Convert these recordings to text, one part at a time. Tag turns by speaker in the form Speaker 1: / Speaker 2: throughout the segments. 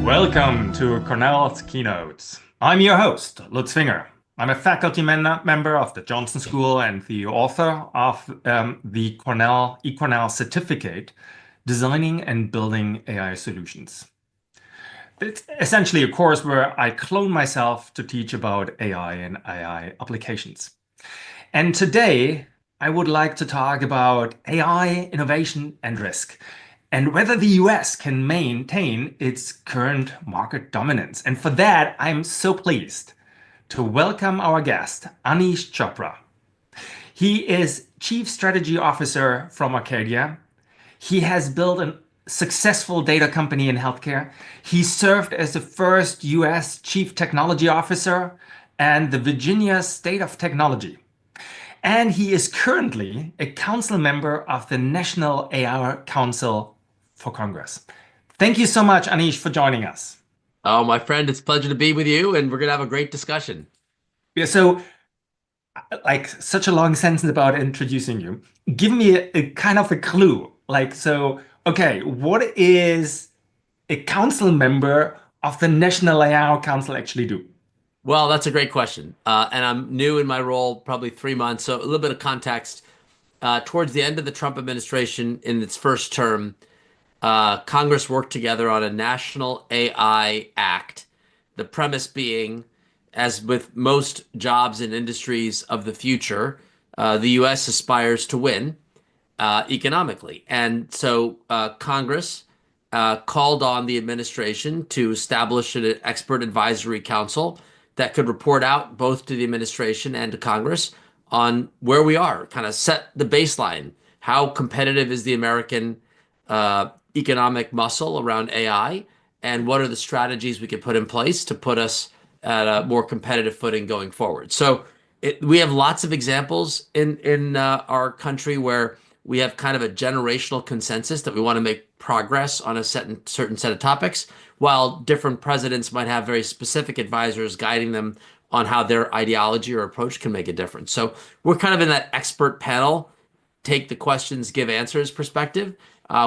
Speaker 1: Welcome to Cornell's Keynotes. I'm your host, Lutz. I'm a faculty member of the Johnson School and the author of the Cornell certificate, Designing and Building AI Solutions. It's essentially a course where I clone myself to teach about AI and AI applications. And today, I would like to talk about AI, innovation, and risk, and whether the US can maintain its current market dominance. And for that, I'm so pleased to welcome our guest, Aneesh Chopra. He is Chief Strategy Officer from Arcadia. He has built a successful data company in healthcare. He served as the first US Chief Technology Officer and the Virginia State of Technology. And he is currently a council member of the National AI Council for Congress. Thank you so much, Aneesh, for joining us.
Speaker 2: Oh, my friend, it's a pleasure to be with you, and we're going to have a great discussion.
Speaker 1: Yeah, so, like, such a long sentence about introducing you. Give me a kind of a clue. Okay, what is a council member of the National AI Council actually do?
Speaker 2: Well, that's a great question. And I'm new in my role, probably 3 months. So a little bit of context. Towards the end of the Trump administration in its first term, Congress worked together on a National AI Act. The premise being, as with most jobs and industries of the future, the U.S. aspires to win economically. And so Congress called on the administration to establish an expert advisory council that could report out both to the administration and to Congress on where we are, kind of set the baseline. How competitive is the American economic muscle around AI, and what are the strategies we could put in place to put us at a more competitive footing going forward? So we have lots of examples in our country where we have kind of a generational consensus that we want to make progress on a certain set of topics, while different presidents might have very specific advisors guiding them on how their ideology or approach can make a difference. So we're kind of in that expert panel, take the questions, give answers perspective.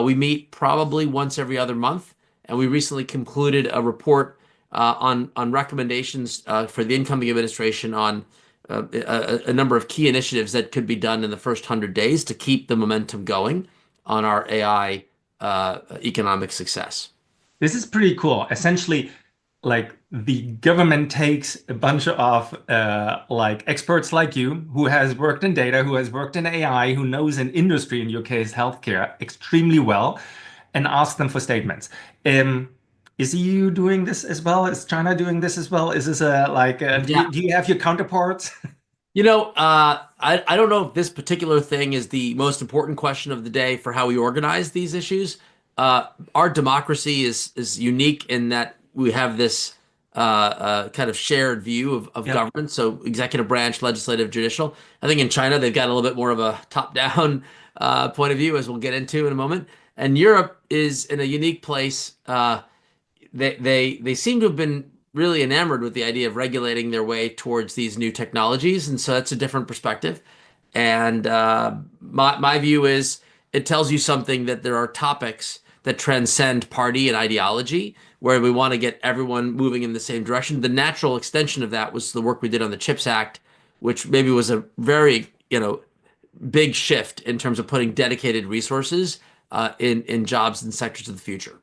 Speaker 2: We meet probably once every other month, and we recently concluded a report on recommendations for the incoming administration on a number of key initiatives that could be done in the first 100 days to keep the momentum going on our AI economic success.
Speaker 1: This is pretty cool. Essentially, like the government takes a bunch of like experts like you who has worked in data, who has worked in AI, who knows an industry, in your case, healthcare, extremely well, and asks them for statements. Is EU doing this as well? Is China doing this as well? Is this
Speaker 2: Yeah.
Speaker 1: do you have your counterparts?
Speaker 2: I don't know if this particular thing is the most important question of the day for how we organize these issues. Our democracy is unique in that we have this kind of shared view of
Speaker 1: Yep.
Speaker 2: government. So executive branch, legislative, judicial. I think in China they've got a little bit more of a top-down point of view, as we'll get into in a moment. And Europe is in a unique place. They seem to have been really enamored with the idea of regulating their way towards these new technologies, and so that's a different perspective. And my view is it tells you something that there are topics that transcend party and ideology, where we want to get everyone moving in the same direction. The natural extension of that was the work we did on the CHIPS Act, which maybe was a very, big shift in terms of putting dedicated resources in jobs and sectors of the future.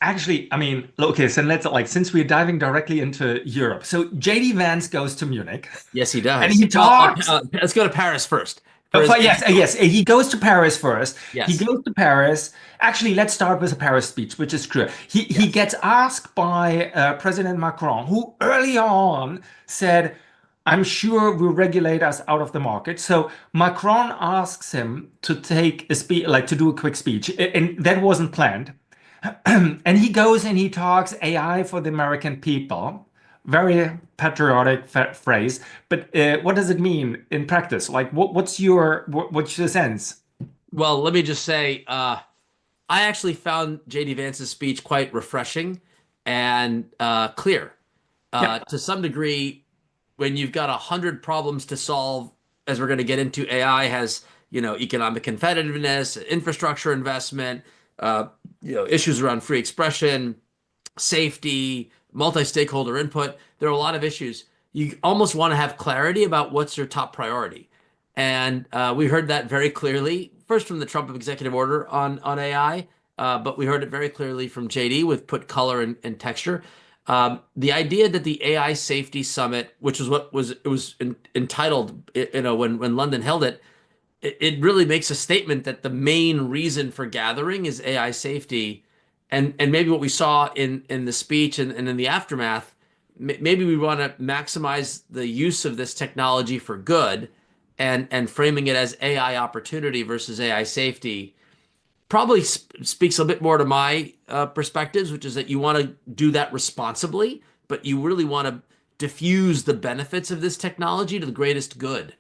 Speaker 1: Actually, I mean, okay, so since we're diving directly into Europe, so JD Vance goes to Munich
Speaker 2: Yes, he
Speaker 1: and
Speaker 2: does.
Speaker 1: he
Speaker 2: Well,
Speaker 1: talks.
Speaker 2: let's go to Paris first. For his,
Speaker 1: Yes, he goes to Paris first. He
Speaker 2: yes,
Speaker 1: goes to Paris. Actually, let's start with the Paris speech, which is true. He
Speaker 2: yes.
Speaker 1: gets asked by President Macron, who early on said, "I'm sure we'll regulate us out of the market." So Macron asks him to take a speech, like to do a quick speech, and that wasn't planned. And he goes and he talks AI for the American people. Very patriotic phrase, but what does it mean in practice? Like, what's your sense?
Speaker 2: Well, let me just say, I actually found JD Vance's speech quite refreshing and clear.
Speaker 1: Yeah,
Speaker 2: To some degree, when you've got 100 problems to solve, as we're going to get into, AI has, economic competitiveness, infrastructure investment, issues around free expression, safety, multi-stakeholder input. There are a lot of issues. You almost want to have clarity about what's your top priority. And we heard that very clearly, first from the Trump executive order on AI, but we heard it very clearly from JD with put color and texture. The idea that the AI Safety Summit, which was what was it was entitled, when London held it, it really makes a statement that the main reason for gathering is AI safety, and maybe what we saw in the speech and in the aftermath, maybe we want to maximize the use of this technology for good, and framing it as AI opportunity versus AI safety probably speaks a bit more to my perspectives, which is that you want to do that responsibly, but you really want to diffuse the benefits of this technology to the greatest good.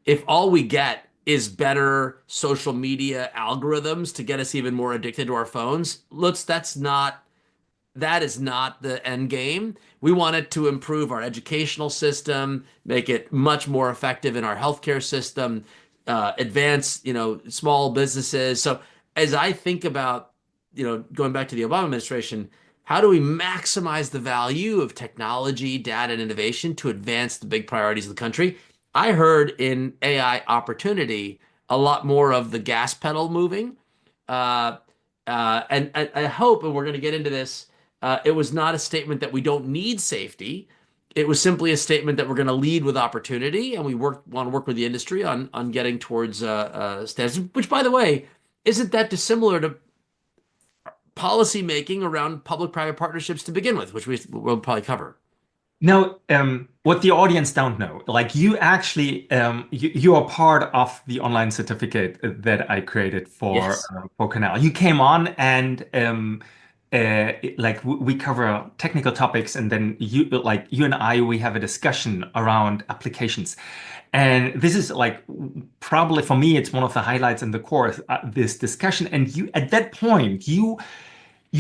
Speaker 2: If all we get is better social media algorithms to get us even more addicted to our phones, that is not the end game. We want it to improve our educational system, make it much more effective in our healthcare system, advance, small businesses. So as I think about, going back to the Obama administration, how do we maximize the value of technology, data, and innovation to advance the big priorities of the country? I heard in AI opportunity a lot more of the gas pedal moving. Uh, and I hope, and we're going to get into this, it was not a statement that we don't need safety. It was simply a statement that we're going to lead with opportunity, and we want to work with the industry on getting towards standards, which, by the way, isn't that dissimilar to policy making around public-private partnerships to begin with, which we'll probably cover.
Speaker 1: Now, what the audience don't know, like you actually, you are part of the online certificate that I created
Speaker 2: Yes.
Speaker 1: for Cornell. You came on and like we cover technical topics, and then you and I, we have a discussion around applications. And this is like probably for me, it's one of the highlights in the course, this discussion. And you, at that point, you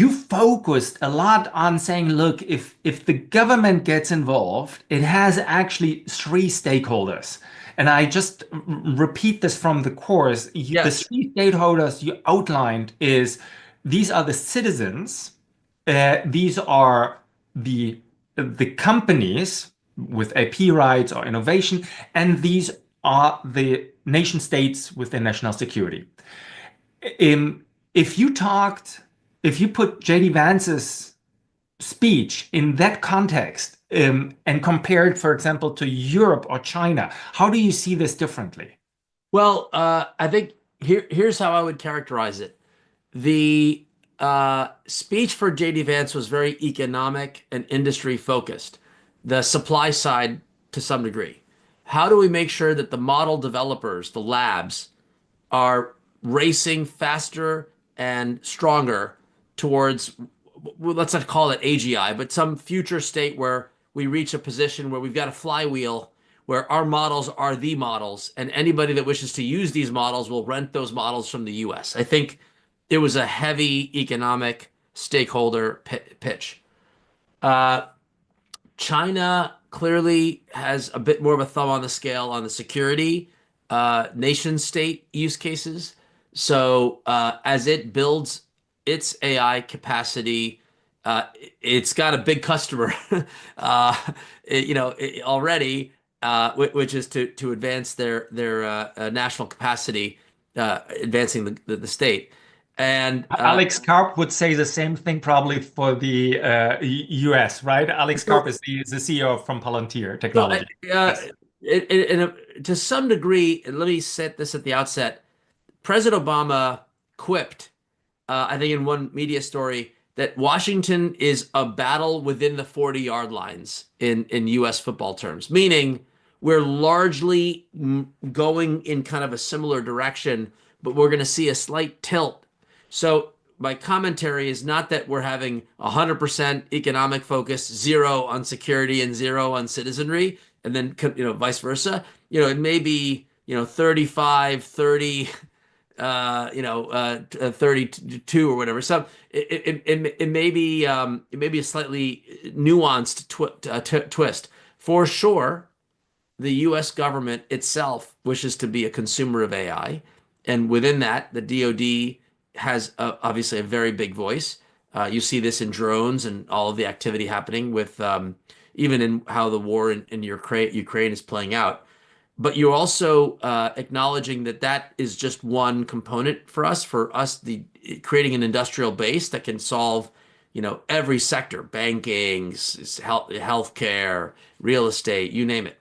Speaker 1: focused a lot on saying, look, if the government gets involved, it has actually three stakeholders. And I just repeat this from the course. The
Speaker 2: Yes.
Speaker 1: three stakeholders you outlined is these are the citizens, these are the companies with IP rights or innovation, and these are the nation states with their national security. If you talked, if you put JD Vance's speech in that context, and compared, for example, to Europe or China, how do you see this differently?
Speaker 2: Well, I think here's how I would characterize it. The speech for JD Vance was very economic and industry focused, the supply side to some degree. How do we make sure that the model developers, the labs, are racing faster and stronger towards, well, let's not call it AGI, but some future state where we reach a position where we've got a flywheel where our models are the models, and anybody that wishes to use these models will rent those models from the US. I think it was a heavy economic stakeholder pitch. Uh, China clearly has a bit more of a thumb on the scale on the security, nation state use cases. So as it builds its AI capacity, it's got a big customer, already, which is to advance their national capacity, advancing the state. And
Speaker 1: Alex Karp would say the same thing probably for the US, right? Alex Karp
Speaker 2: so,
Speaker 1: is the CEO from Palantir
Speaker 2: so
Speaker 1: Technology. Yes.
Speaker 2: to some degree, and let me set this at the outset. President Obama quipped, I think in one media story, that Washington is a battle within the 40-yard lines in US football terms, meaning we're largely going in kind of a similar direction, but we're going to see a slight tilt. So my commentary is not that we're having 100% economic focus, zero on security and zero on citizenry, and then vice versa. It may be 35, 30, 32 or whatever. So it may be a slightly nuanced twist. For sure, the U.S. government itself wishes to be a consumer of AI, and within that, the DoD has obviously a very big voice. You see this in drones and all of the activity happening with even in how the war in Ukraine is playing out. But you're also acknowledging that that is just one component for us, the creating an industrial base that can solve, every sector, banking, healthcare, real estate, you name it.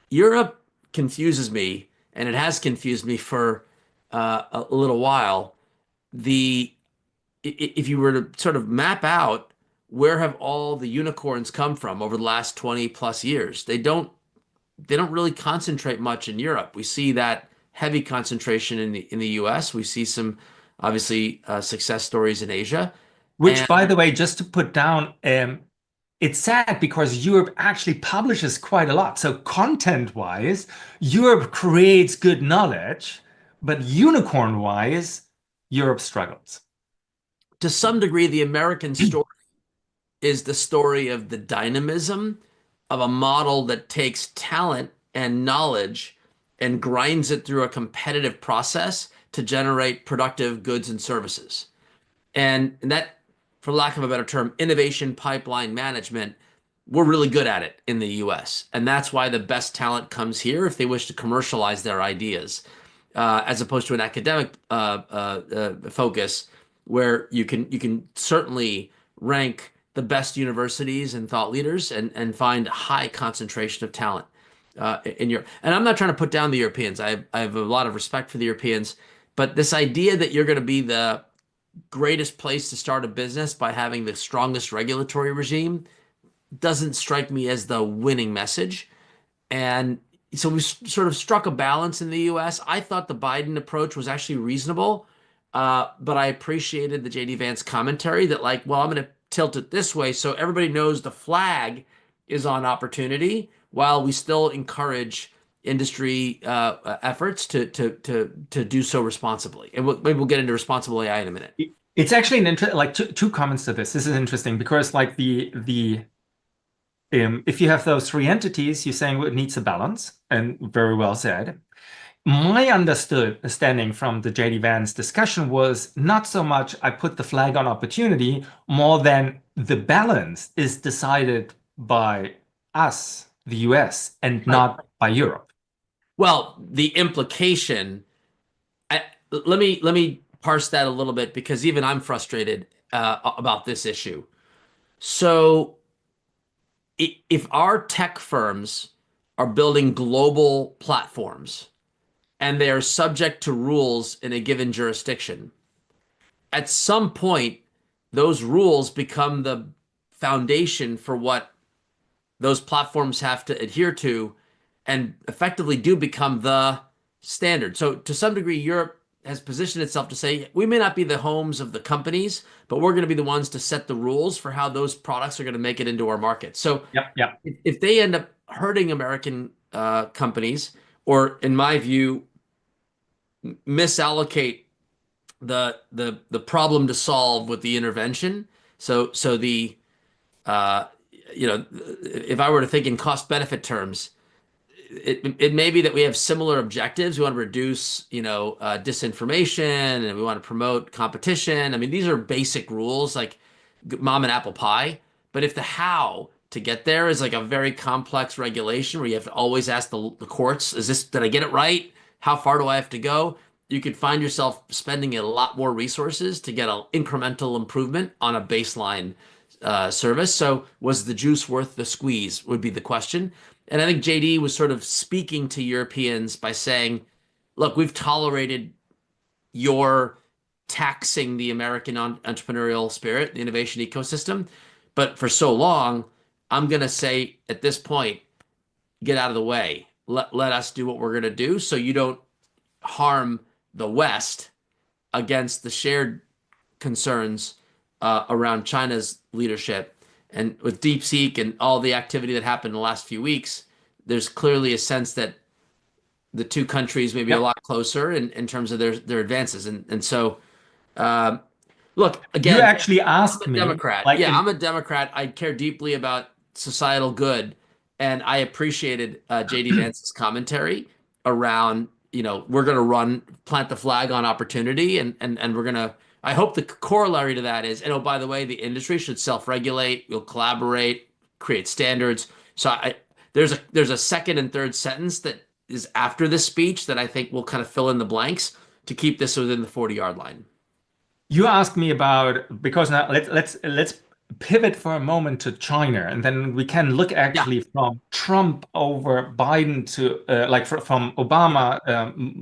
Speaker 2: Europe confuses me, and it has confused me for a little while. The if you were to sort of map out where have all the unicorns come from over the last 20 plus years, they don't really concentrate much in Europe. We see that heavy concentration in the US. We see some obviously success stories in Asia.
Speaker 1: Which,
Speaker 2: And
Speaker 1: by the way, just to put down, it's sad because Europe actually publishes quite a lot. So content-wise, Europe creates good knowledge, but unicorn-wise, Europe struggles.
Speaker 2: to some degree, the American story is the story of the dynamism of a model that takes talent and knowledge and grinds it through a competitive process to generate productive goods and services. And that, for lack of a better term, innovation pipeline management, we're really good at it in the US. And that's why the best talent comes here if they wish to commercialize their ideas, as opposed to an academic focus where you can certainly rank the best universities and thought leaders and find high concentration of talent in Europe. And I'm not trying to put down the Europeans. I have a lot of respect for the Europeans, but this idea that you're going to be the greatest place to start a business by having the strongest regulatory regime doesn't strike me as the winning message. And so we sort of struck a balance in the US. I thought the Biden approach was actually reasonable, but I appreciated the JD Vance commentary that, like, well, I'm going to tilt it this way so everybody knows the flag is on opportunity while we still encourage industry efforts to do so responsibly. And maybe we'll get into responsible AI in a minute.
Speaker 1: It's actually an like two comments to this. This is interesting because like the if you have those three entities, you're saying it needs a balance, and very well said. My understanding from the JD Vance discussion was not so much I put the flag on opportunity, more than the balance is decided by us, the US, and not by Europe.
Speaker 2: Well, the implication, let me parse that a little bit because even I'm frustrated about this issue. So if our tech firms are building global platforms and they are subject to rules in a given jurisdiction, at some point, those rules become the foundation for what those platforms have to adhere to and effectively do become the standard. So to some degree, Europe has positioned itself to say, we may not be the homes of the companies, but we're going to be the ones to set the rules for how those products are going to make it into our market. So
Speaker 1: Yep.
Speaker 2: if they end up hurting American companies, or in my view, misallocate the problem to solve with the intervention. So the if I were to think in cost benefit terms, it may be that we have similar objectives. We want to reduce, disinformation, and we want to promote competition. I mean, these are basic rules like mom and apple pie. But if the how to get there is like a very complex regulation where you have to always ask the courts, did I get it right? How far do I have to go? You could find yourself spending a lot more resources to get an incremental improvement on a baseline service. So was the juice worth the squeeze would be the question. And I think JD was sort of speaking to Europeans by saying, look, we've tolerated your taxing the American entrepreneurial spirit, the innovation ecosystem. But for so long, I'm going to say at this point, get out of the way. Let us do what we're going to do so you don't harm the West against the shared concerns around China's leadership. And with DeepSeek and all the activity that happened in the last few weeks, there's clearly a sense that the two countries may be a lot closer in terms of their advances. And so, look, again,
Speaker 1: You actually asked
Speaker 2: I'm a
Speaker 1: me,
Speaker 2: Democrat.
Speaker 1: like,
Speaker 2: Yeah, I'm a Democrat. I care deeply about societal good. And I appreciated JD Vance's commentary around, we're going to plant the flag on opportunity and we're going to I hope the corollary to that is, and oh, by the way, the industry should self-regulate, you'll collaborate, create standards. So there's a second and third sentence that is after this speech that I think will kind of fill in the blanks to keep this within the 40-yard line.
Speaker 1: You asked me about because now let's pivot for a moment to China, and then we can look
Speaker 2: Yeah,
Speaker 1: actually from Trump over Biden to from Obama,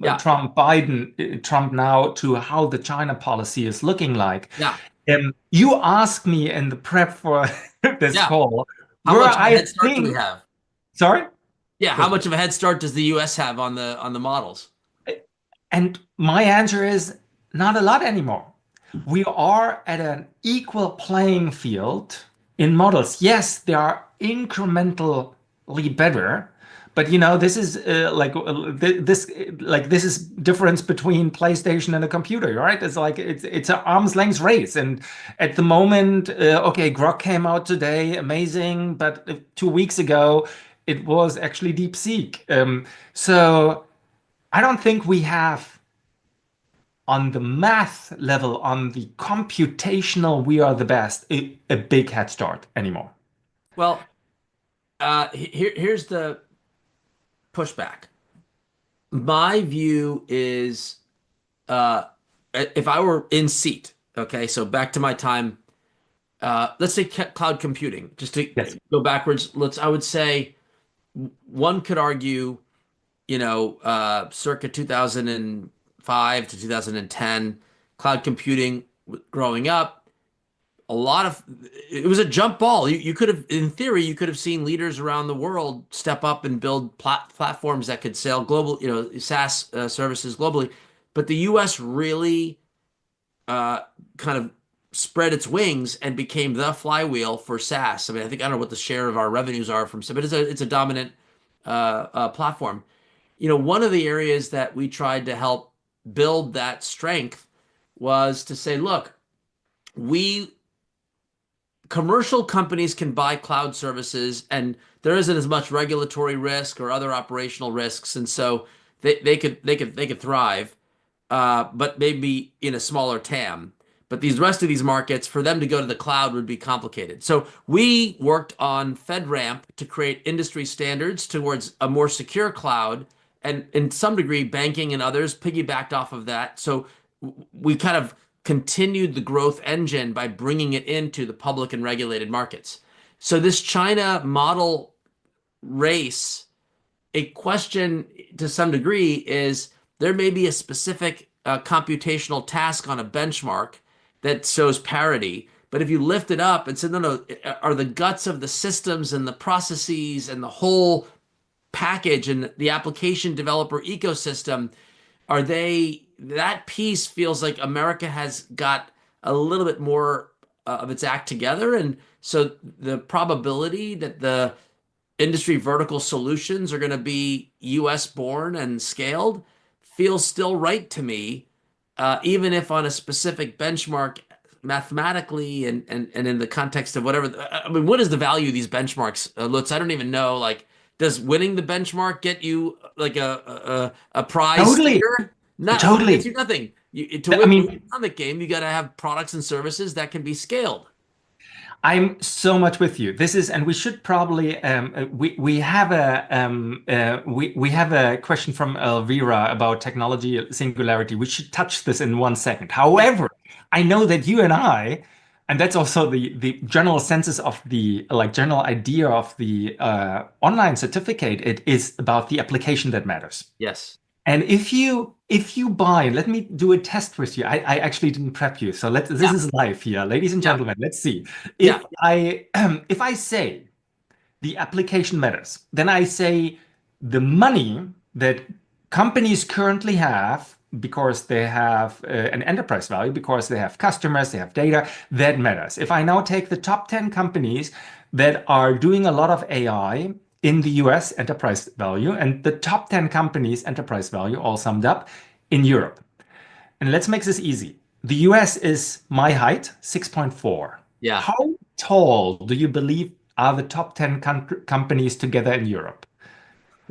Speaker 2: yeah,
Speaker 1: Trump, Biden, Trump now to how the China policy is looking like.
Speaker 2: yeah,
Speaker 1: You asked me in the prep for this
Speaker 2: yeah.
Speaker 1: call
Speaker 2: How
Speaker 1: where
Speaker 2: much of a
Speaker 1: I
Speaker 2: head start do we
Speaker 1: think,
Speaker 2: have?
Speaker 1: sorry?
Speaker 2: Yeah,
Speaker 1: Go
Speaker 2: how
Speaker 1: ahead.
Speaker 2: much of a head start does the US have on the models?
Speaker 1: And my answer is not a lot anymore. We are at an equal playing field in models. Yes, they are incrementally better, but this is this is difference between PlayStation and a computer, right? It's like it's an arm's length race, and at the moment, okay, Grok came out today, amazing, but 2 weeks ago it was actually DeepSeek. So I don't think we have on the math level, on the computational, we are the best, a big head start anymore.
Speaker 2: Well, here's the pushback. My view is uh, if I were in seat, okay, so back to my time, let's say cloud computing, just to
Speaker 1: Yes.
Speaker 2: go backwards, I would say one could argue, circa 2005 to 2010, cloud computing growing up, it was a jump ball. You could have, in theory, you could have seen leaders around the world step up and build platforms that could sell global, SaaS services globally. But the US really kind of spread its wings and became the flywheel for SaaS. I mean, I don't know what the share of our revenues are from, but it's a dominant platform. One of the areas that we tried to help build that strength was to say, look, we commercial companies can buy cloud services and there isn't as much regulatory risk or other operational risks, and so they could thrive, but maybe in a smaller TAM. But these rest of these markets, for them to go to the cloud would be complicated. So we worked on FedRAMP to create industry standards towards a more secure cloud, and in some degree, banking and others piggybacked off of that. So we kind of continued the growth engine by bringing it into the public and regulated markets. So this China model race, a question to some degree is there may be a specific computational task on a benchmark that shows parity. But if you lift it up and say, no, no, are the guts of the systems and the processes and the whole package and the application developer ecosystem, are they, that piece feels like America has got a little bit more of its act together. And so the probability that the industry vertical solutions are going to be US born and scaled feels still right to me, even if on a specific benchmark mathematically and in the context of whatever. I mean, what is the value of these benchmarks, Lutz? I don't even know. Like, does winning the benchmark get you like a prize
Speaker 1: Totally.
Speaker 2: sticker? Not It gets
Speaker 1: Totally.
Speaker 2: you nothing. To
Speaker 1: I
Speaker 2: win the
Speaker 1: mean,
Speaker 2: economic game, you got to have products and services that can be scaled.
Speaker 1: I'm so much with you. This is, and we should probably we have we have a question from Elvira about technology singularity. We should touch this in 1 second.
Speaker 2: Yeah,
Speaker 1: However, I know that you and I, and that's also the general census of the like general idea of the online certificate. It is about the application that matters.
Speaker 2: yes.
Speaker 1: And if you buy, let me do a test with you. I actually didn't prep you, so this
Speaker 2: Yeah,
Speaker 1: is live here, ladies and
Speaker 2: yeah,
Speaker 1: gentlemen. Let's see.
Speaker 2: yeah.
Speaker 1: If I say the application matters, then I say the money that companies currently have because they have an enterprise value, because they have customers, they have data, that matters. If I now take the top 10 companies that are doing a lot of AI in the US enterprise value and the top 10 companies enterprise value all summed up in Europe. And let's make this easy. The US is my height, 6.4.
Speaker 2: Yeah.
Speaker 1: How tall do you believe are the top 10 companies together in Europe?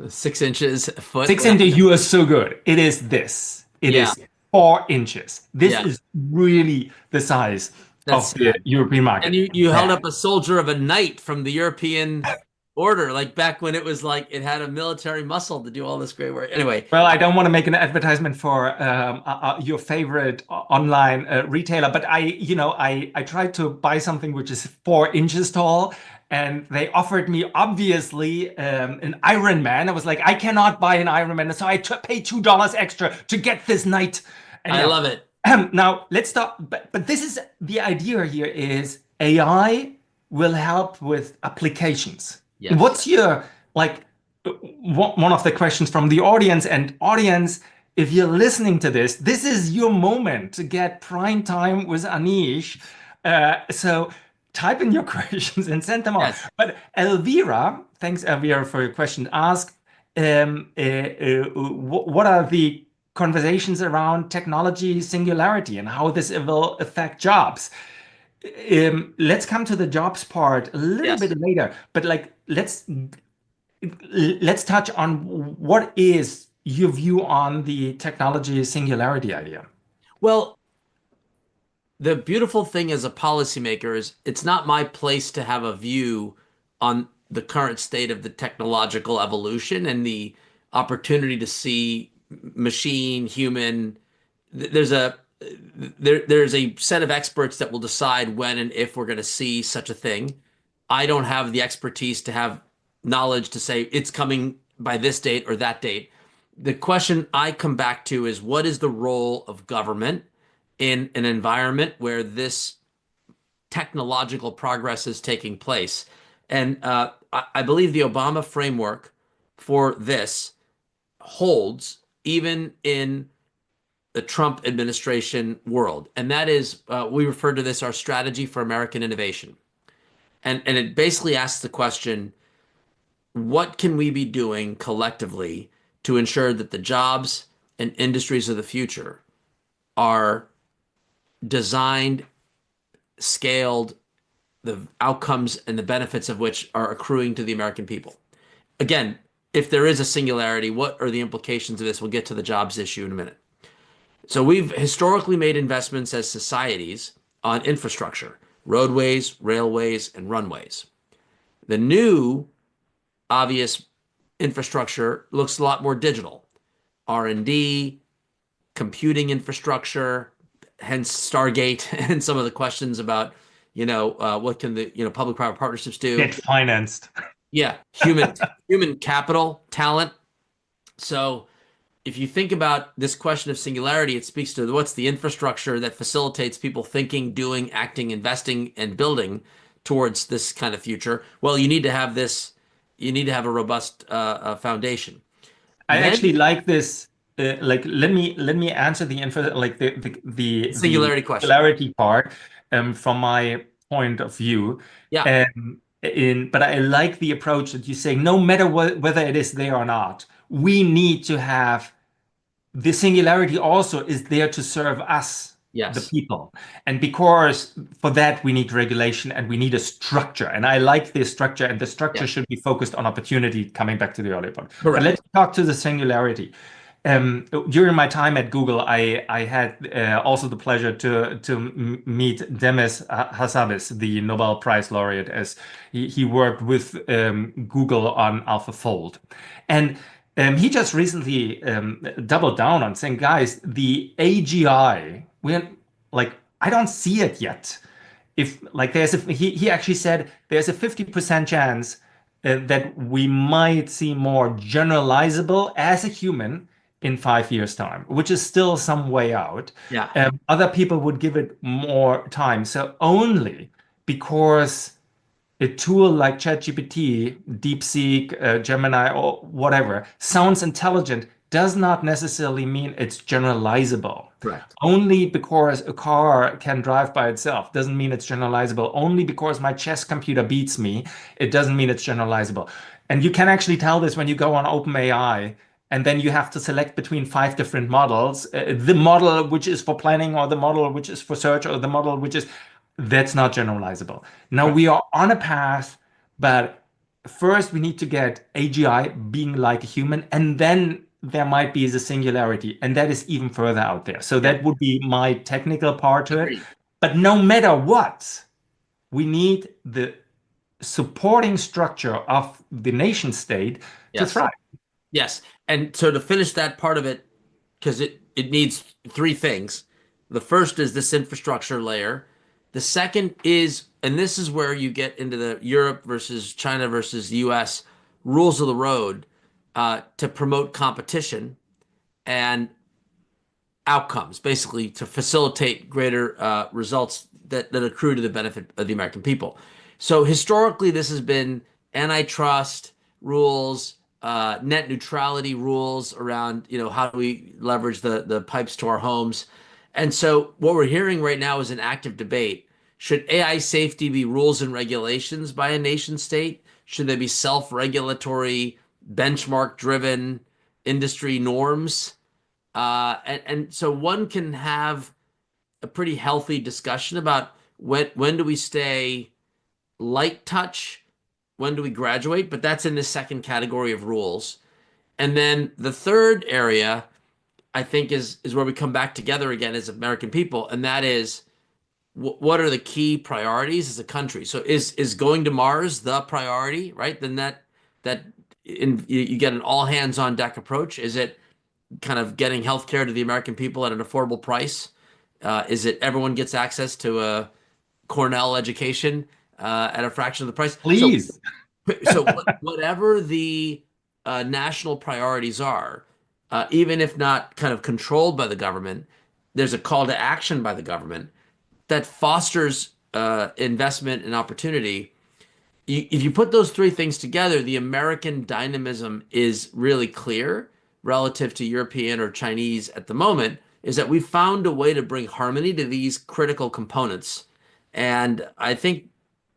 Speaker 2: 6 inches a foot.
Speaker 1: Six into you are so good. It is this. It
Speaker 2: Yeah.
Speaker 1: is 4 inches. This
Speaker 2: Yeah,
Speaker 1: is really the size
Speaker 2: that's
Speaker 1: of the
Speaker 2: sad.
Speaker 1: European
Speaker 2: And
Speaker 1: market.
Speaker 2: you held
Speaker 1: Bad.
Speaker 2: up a soldier of a knight from the European order, like back when it was like it had a military muscle to do all this great work. Anyway,
Speaker 1: Well, I don't want to make an advertisement for your favorite online retailer, but I tried to buy something which is 4 inches tall, and they offered me obviously an Iron Man. I was like, I cannot buy an Iron Man, so I paid $2 extra to get this night.
Speaker 2: I
Speaker 1: Anyhow,
Speaker 2: love it.
Speaker 1: now let's stop. But this is the idea here: is AI will help with applications.
Speaker 2: Yes.
Speaker 1: What's your like? One of the questions from the audience, and audience, if you're listening to this, this is your moment to get prime time with Anish. So type in your questions and send them on.
Speaker 2: Yes.
Speaker 1: But Elvira, thanks Elvira for your question, ask what are the conversations around technology singularity and how this will affect jobs. Let's come to the jobs part a little
Speaker 2: Yes.
Speaker 1: bit later, but like let's touch on what is your view on the technology singularity idea.
Speaker 2: Well, the beautiful thing as a policymaker is it's not my place to have a view on the current state of the technological evolution and the opportunity to see machine, human. There's a there's a set of experts that will decide when and if we're going to see such a thing. I don't have the expertise to have knowledge to say it's coming by this date or that date. The question I come back to is what is the role of government in an environment where this technological progress is taking place? And I believe the Obama framework for this holds even in the Trump administration world. And that is, we refer to this our strategy for American innovation. And it basically asks the question, what can we be doing collectively to ensure that the jobs and industries of the future are designed, scaled, the outcomes and the benefits of which are accruing to the American people? Again, if there is a singularity, what are the implications of this? We'll get to the jobs issue in a minute. So we've historically made investments as societies on infrastructure, roadways, railways, and runways. The new obvious infrastructure looks a lot more digital. R&D, computing infrastructure, hence Stargate, and some of the questions about, what can the, public-private partnerships do?
Speaker 1: Get financed.
Speaker 2: Yeah, human capital, talent. So if you think about this question of singularity, it speaks to what's the infrastructure that facilitates people thinking, doing, acting, investing, and building towards this kind of future. Well, you need to have this. You need to have a robust foundation.
Speaker 1: I
Speaker 2: Then
Speaker 1: actually like this. Like, let me answer the info, like the
Speaker 2: singularity question.
Speaker 1: singularity part, from my point of view.
Speaker 2: Yeah,
Speaker 1: But I like the approach that you say, no matter whether it is there or not, we need to have the singularity also is there to serve us, the
Speaker 2: yes,
Speaker 1: people. And because for that, we need regulation and we need a structure. And I like this structure, and the structure
Speaker 2: yeah,
Speaker 1: should be focused on opportunity, coming back to the earlier point. But
Speaker 2: correct.
Speaker 1: let's talk to the singularity. During my time at Google, I had also the pleasure to meet Demis Hassabis, the Nobel Prize laureate, as he worked with Google on AlphaFold. And he just recently doubled down on saying, guys, the AGI, we're like, I don't see it yet. If like he actually said there's a 50% chance that we might see more generalizable as a human in 5 years' time, which is still some way out.
Speaker 2: Yeah,
Speaker 1: Other people would give it more time. So only because a tool like ChatGPT, DeepSeek, Gemini, or whatever sounds intelligent does not necessarily mean it's generalizable.
Speaker 2: correct.
Speaker 1: Only because a car can drive by itself doesn't mean it's generalizable. Only because my chess computer beats me, it doesn't mean it's generalizable. And you can actually tell this when you go on OpenAI, and then you have to select between 5 different models, the model which is for planning, or the model which is for search, or the model which is, that's not generalizable. Now
Speaker 2: Correct.
Speaker 1: we are on a path, but first we need to get AGI being like a human, and then there might be the singularity, and that is even further out there. So
Speaker 2: Yeah,
Speaker 1: that would be my technical part to it.
Speaker 2: agreed.
Speaker 1: But no matter what, we need the supporting structure of the nation state to
Speaker 2: Yes.
Speaker 1: thrive.
Speaker 2: Yes. And so to finish that part of it, because it needs three things. The first is this infrastructure layer. The second is, and this is where you get into the Europe versus China versus the US rules of the road to promote competition and outcomes, basically to facilitate greater results that accrue to the benefit of the American people. So historically, this has been antitrust rules, net neutrality rules around, how do we leverage the pipes to our homes. And so what we're hearing right now is an active debate. Should AI safety be rules and regulations by a nation state? Should there be self-regulatory, benchmark-driven industry norms? And so one can have a pretty healthy discussion about when do we stay light touch, when do we graduate, but that's in the second category of rules. And then the third area, I think, is where we come back together again as American people, and that is what are the key priorities as a country? So is going to Mars the priority, right? Then you get an all hands on deck approach. Is it kind of getting healthcare to the American people at an affordable price? Is it everyone gets access to a Cornell education at a fraction of the price? So,
Speaker 1: Please.
Speaker 2: whatever the national priorities are, even if not kind of controlled by the government, there's a call to action by the government that fosters investment and opportunity. If you put those three things together, the American dynamism is really clear relative to European or Chinese at the moment, is that we've found a way to bring harmony to these critical components. And I think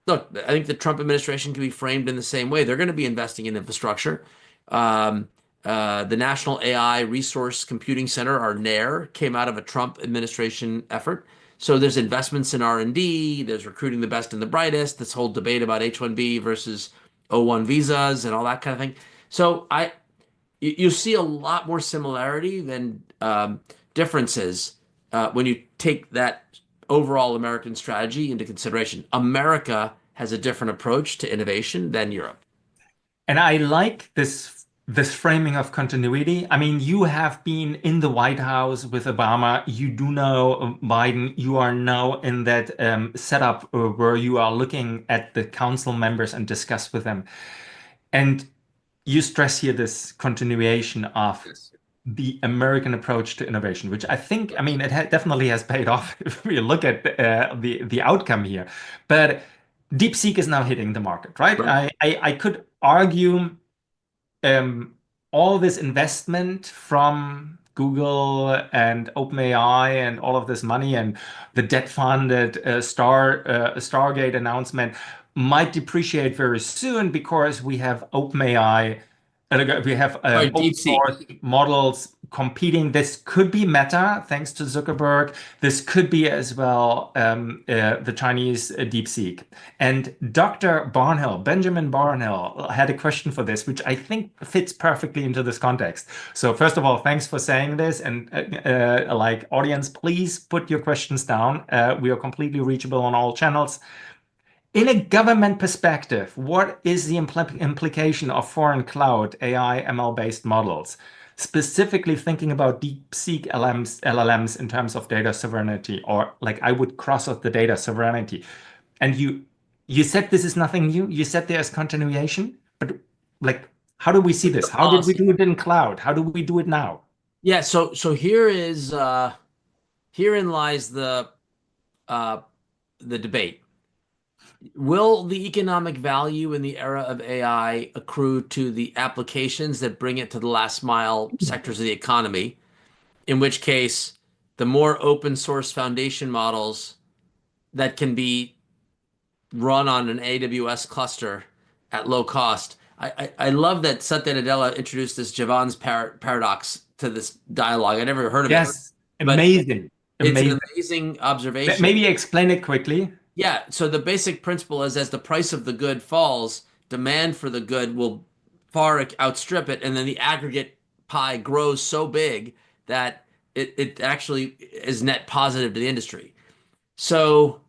Speaker 2: the Trump administration can be framed in the same way. They're going to be investing in infrastructure. The National AI Resource Computing Center, our NAIR, came out of a Trump administration effort. So there's investments in R&D, there's recruiting the best and the brightest, this whole debate about H-1B versus O-1 visas and all that kind of thing. So you see a lot more similarity than differences when you take that overall American strategy into consideration. America has a different approach to innovation than Europe.
Speaker 1: And I like this framing of continuity. I mean, you have been in the White House with Obama. You do know Biden. You are now in that setup where you are looking at the council members and discuss with them. And you stress here this continuation of
Speaker 2: Yes.
Speaker 1: the American approach to innovation, which I think, I mean, it definitely has paid off if we look at the outcome here. But DeepSeek is now hitting the market, right?
Speaker 2: Right.
Speaker 1: I could argue all this investment from Google and OpenAI and all of this money and the debt-funded Stargate announcement might depreciate very soon because we have OpenAI, we have
Speaker 2: Sorry,
Speaker 1: open
Speaker 2: DeepSeek.
Speaker 1: source models competing. This could be Meta, thanks to Zuckerberg. This could be as well the Chinese DeepSeek. And Dr. Barnhill, Benjamin Barnhill, had a question for this, which I think fits perfectly into this context. So first of all, thanks for saying this. And like audience, please put your questions down. We are completely reachable on all channels. In a government perspective, what is the implication of foreign cloud AI ML-based models? Specifically thinking about DeepSeek LLMs in terms of data sovereignty, or like I would cross out the data sovereignty. And you said this is nothing new. You said there's continuation, but like, how do we see
Speaker 2: What's
Speaker 1: this?
Speaker 2: the
Speaker 1: How did we
Speaker 2: policy?
Speaker 1: do it in cloud? How do we do it now?
Speaker 2: Yeah, so herein lies uh, the debate. Will the economic value in the era of AI accrue to the applications that bring it to the last mile sectors of the economy? In which case, the more open source foundation models that can be run on an AWS cluster at low cost. I love that Satya Nadella introduced this Jevons paradox to this dialogue. I never heard of it,
Speaker 1: Yes,
Speaker 2: but
Speaker 1: amazing,
Speaker 2: it's an
Speaker 1: amazing.
Speaker 2: amazing observation.
Speaker 1: Maybe explain it quickly.
Speaker 2: Yeah, so the basic principle is as the price of the good falls, demand for the good will far outstrip it, and then the aggregate pie grows so big that it actually is net positive to the industry. So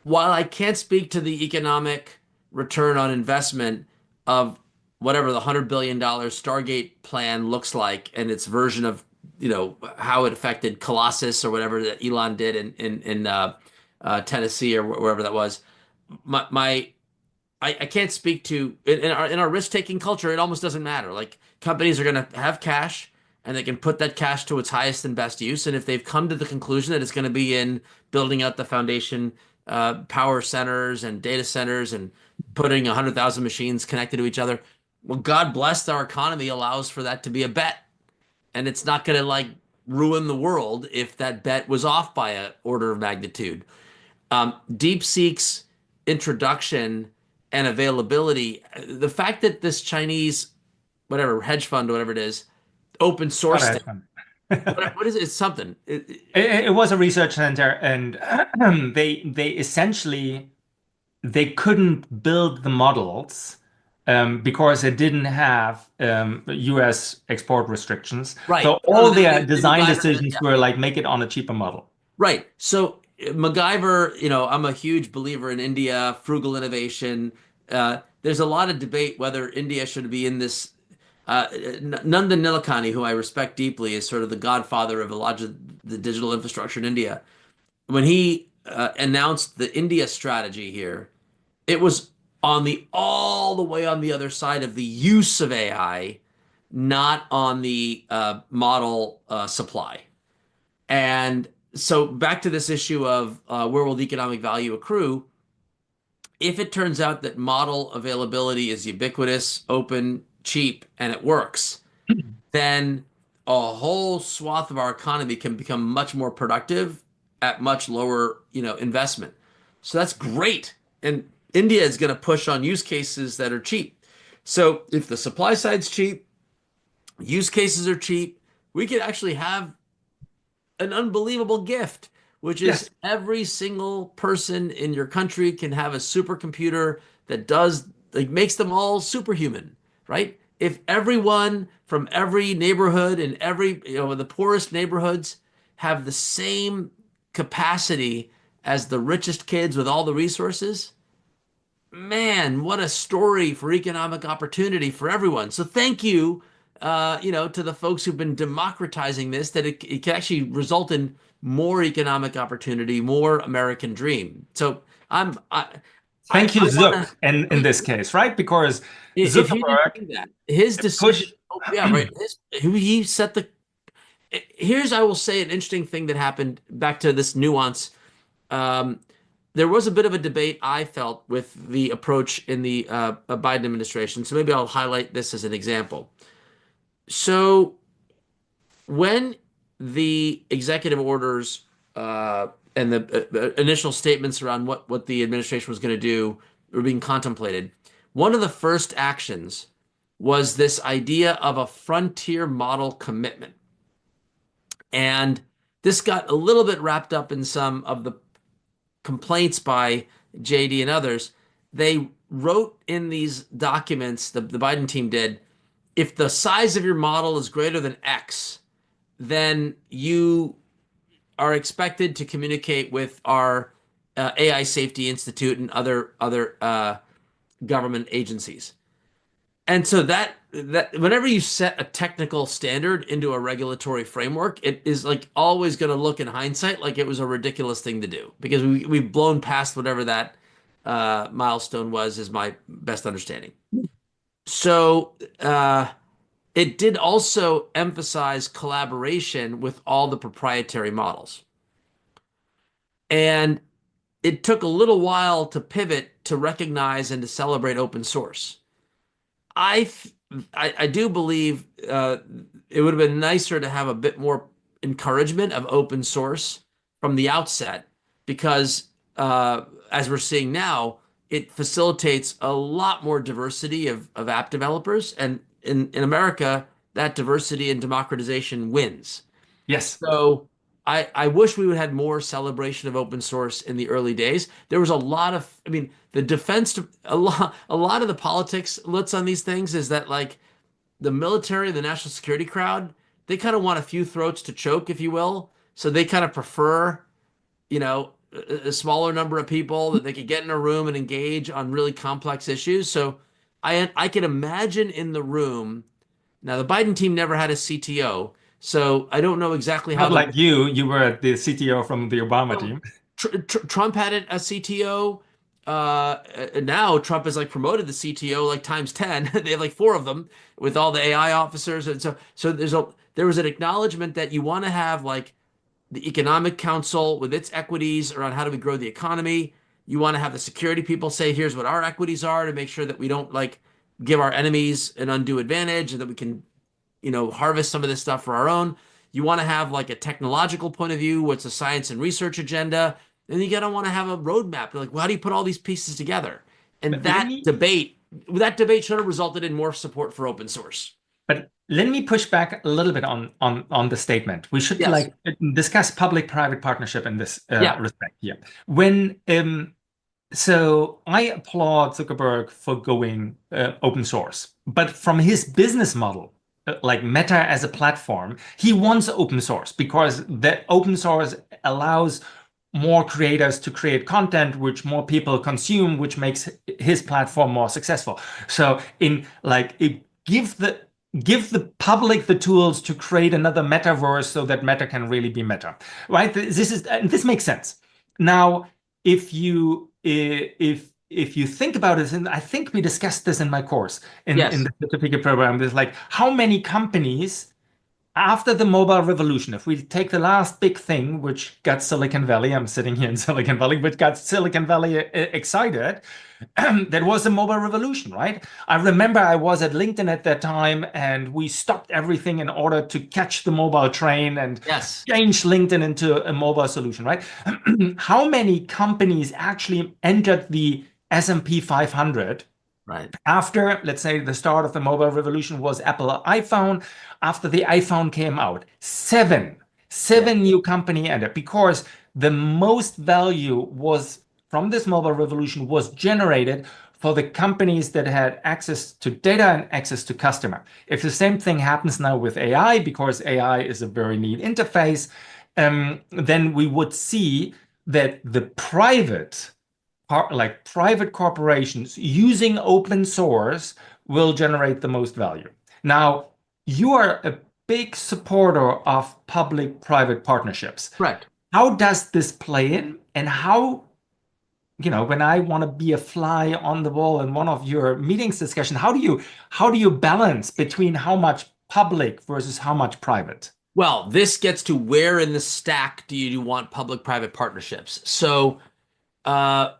Speaker 2: while I can't speak to the economic return on investment of whatever the $100 billion Stargate plan looks like and its version of, how it affected Colossus or whatever that Elon did in Tennessee or wherever that was, I can't speak to in our risk-taking culture. It almost doesn't matter. Like companies are going to have cash and they can put that cash to its highest and best use. And if they've come to the conclusion that it's going to be in building out the foundation, power centers and data centers and putting 100,000 machines connected to each other, well, God bless our economy allows for that to be a bet. And it's not going to like ruin the world if that bet was off by an order of magnitude. DeepSeek's introduction and availability, the fact that this Chinese, whatever, hedge fund, whatever it is, open sourced it. What is it? It's something.
Speaker 1: It was a research center, and they essentially they couldn't build the models because it didn't have U.S. export restrictions.
Speaker 2: Right.
Speaker 1: So all their design decisions were like make it on a cheaper model.
Speaker 2: Right. So MacGyver, I'm a huge believer in India, frugal innovation. There's a lot of debate whether India should be in this. Nandan Nilekani, who I respect deeply, is sort of the godfather of a lot of the digital infrastructure in India. When he announced the India strategy here, it was all the way on the other side of the use of AI, not on the model supply. And so back to this issue of where will the economic value accrue? If it turns out that model availability is ubiquitous, open, cheap, and it works, then a whole swath of our economy can become much more productive at much lower, investment. So that's great. And India is going to push on use cases that are cheap. So if the supply side's cheap, use cases are cheap, we could actually have an unbelievable gift, which is every single person in your country can have a supercomputer that makes them all superhuman, right? If everyone from every neighborhood and the poorest neighborhoods have the same capacity as the richest kids with all the resources, man, what a story for economic opportunity for everyone. So thank you, to the folks who've been democratizing this, that it can actually result in more economic opportunity, more American dream. So
Speaker 1: Thank you, Zuck, in this case, right? Because Zuckerberg,
Speaker 2: his decision, right. He set the. Here's, I will say, an interesting thing that happened back to this nuance. There was a bit of a debate, I felt, with the approach in the Biden administration. So maybe I'll highlight this as an example. So when the executive orders and the initial statements around what the administration was going to do were being contemplated, one of the first actions was this idea of a frontier model commitment. And this got a little bit wrapped up in some of the complaints by JD and others. They wrote in these documents, the Biden team did, if the size of your model is greater than X, then you are expected to communicate with our AI Safety Institute and other government agencies. And so that whenever you set a technical standard into a regulatory framework, it is like always going to look in hindsight like it was a ridiculous thing to do because we've blown past whatever that milestone was, is my best understanding. So it did also emphasize collaboration with all the proprietary models. And it took a little while to pivot to recognize and to celebrate open source. I do believe it would have been nicer to have a bit more encouragement of open source from the outset, because as we're seeing now, it facilitates a lot more diversity of app developers. And in America, that diversity and democratization wins.
Speaker 1: Yes.
Speaker 2: So I wish we would have had more celebration of open source in the early days. There was a lot of, the defense, a lot of the politics, Lutz, on these things is that, like, the military, the national security crowd, they kind of want a few throats to choke, if you will. So they kind of prefer, a smaller number of people that they could get in a room and engage on really complex issues. So I can imagine in the room. Now, the Biden team never had a CTO, so I don't know exactly how
Speaker 1: Not like you were the CTO from the Obama
Speaker 2: well,
Speaker 1: team.
Speaker 2: Trump had a CTO. Now Trump has like promoted the CTO like times 10. They have like four of them with all the AI officers, and so there was an acknowledgement that you want to have like the Economic Council with its equities around how do we grow the economy. You want to have the security people say, here's what our equities are to make sure that we don't like give our enemies an undue advantage and that we can, harvest some of this stuff for our own. You want to have like a technological point of view, what's a science and research agenda. And you gotta want to have a roadmap. You're like, well, how do you put all these pieces together? And
Speaker 1: But let me
Speaker 2: that debate should have resulted in more support for open source.
Speaker 1: But let me push back a little bit on the statement. We should
Speaker 2: Yes.
Speaker 1: like discuss public-private partnership in this
Speaker 2: Yeah.
Speaker 1: respect here. When so I applaud Zuckerberg for going open source, but from his business model, like Meta as a platform, he wants open source because the open source allows more creators to create content, which more people consume, which makes his platform more successful. So in like give the public the tools to create another metaverse so that Meta can really be Meta, right? This makes sense. Now, if you think about it, and I think we discussed this in my course in
Speaker 2: Yes.
Speaker 1: the certificate program, there's like how many companies after the mobile revolution, if we take the last big thing, which got Silicon Valley, I'm sitting here in Silicon Valley, which got Silicon Valley excited, that was the mobile revolution, right? I remember I was at LinkedIn at that time and we stopped everything in order to catch the mobile train and
Speaker 2: Yes.
Speaker 1: change LinkedIn into a mobile solution, right? How many companies actually entered the S&P 500
Speaker 2: Right.
Speaker 1: after, let's say, the start of the mobile revolution was Apple iPhone? After the iPhone came out,
Speaker 2: Yeah.
Speaker 1: seven new company entered because the most value was from this mobile revolution was generated for the companies that had access to data and access to customer. If the same thing happens now with AI, because AI is a very neat interface, then we would see that the private corporations using open source will generate the most value. Now, you are a big supporter of public-private partnerships.
Speaker 2: Correct.
Speaker 1: How does this play in? And how, when I want to be a fly on the wall in one of your meetings discussion, how do you balance between how much public versus how much private?
Speaker 2: Well, this gets to where in the stack do you want public-private partnerships? So, uh,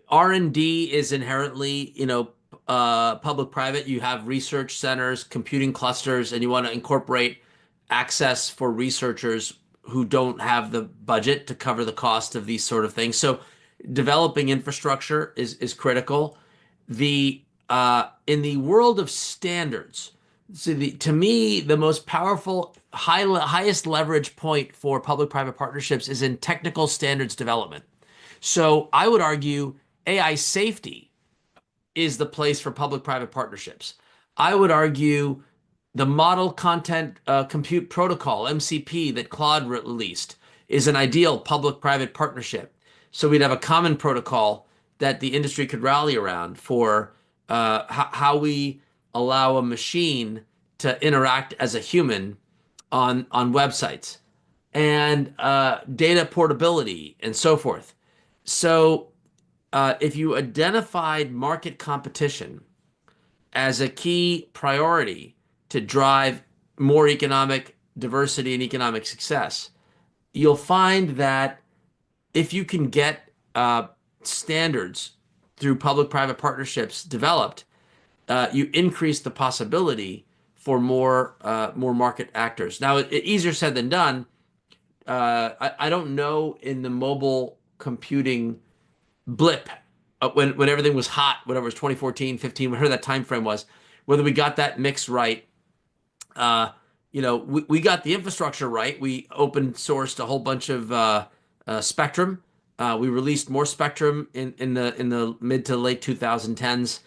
Speaker 2: R&D is inherently, public-private. You have research centers, computing clusters, and you want to incorporate access for researchers who don't have the budget to cover the cost of these sort of things. So developing infrastructure is critical. The In the world of standards, so to me, the most powerful, highest leverage point for public-private partnerships is in technical standards development. So I would argue AI safety is the place for public-private partnerships. I would argue the Model Content Compute Protocol, MCP, that Claude released is an ideal public-private partnership. So we'd have a common protocol that the industry could rally around for how we allow a machine to interact as a human on websites and data portability and so forth. So if you identified market competition as a key priority to drive more economic diversity and economic success, you'll find that if you can get standards through public-private partnerships developed, you increase the possibility for more market actors. Now, easier said than done. I don't know in the mobile computing blip when everything was hot, whatever it was 2014, 15, whatever that time frame was, whether we got that mix right. We got the infrastructure right. We open sourced a whole bunch of spectrum. We released more spectrum in the mid to late 2010s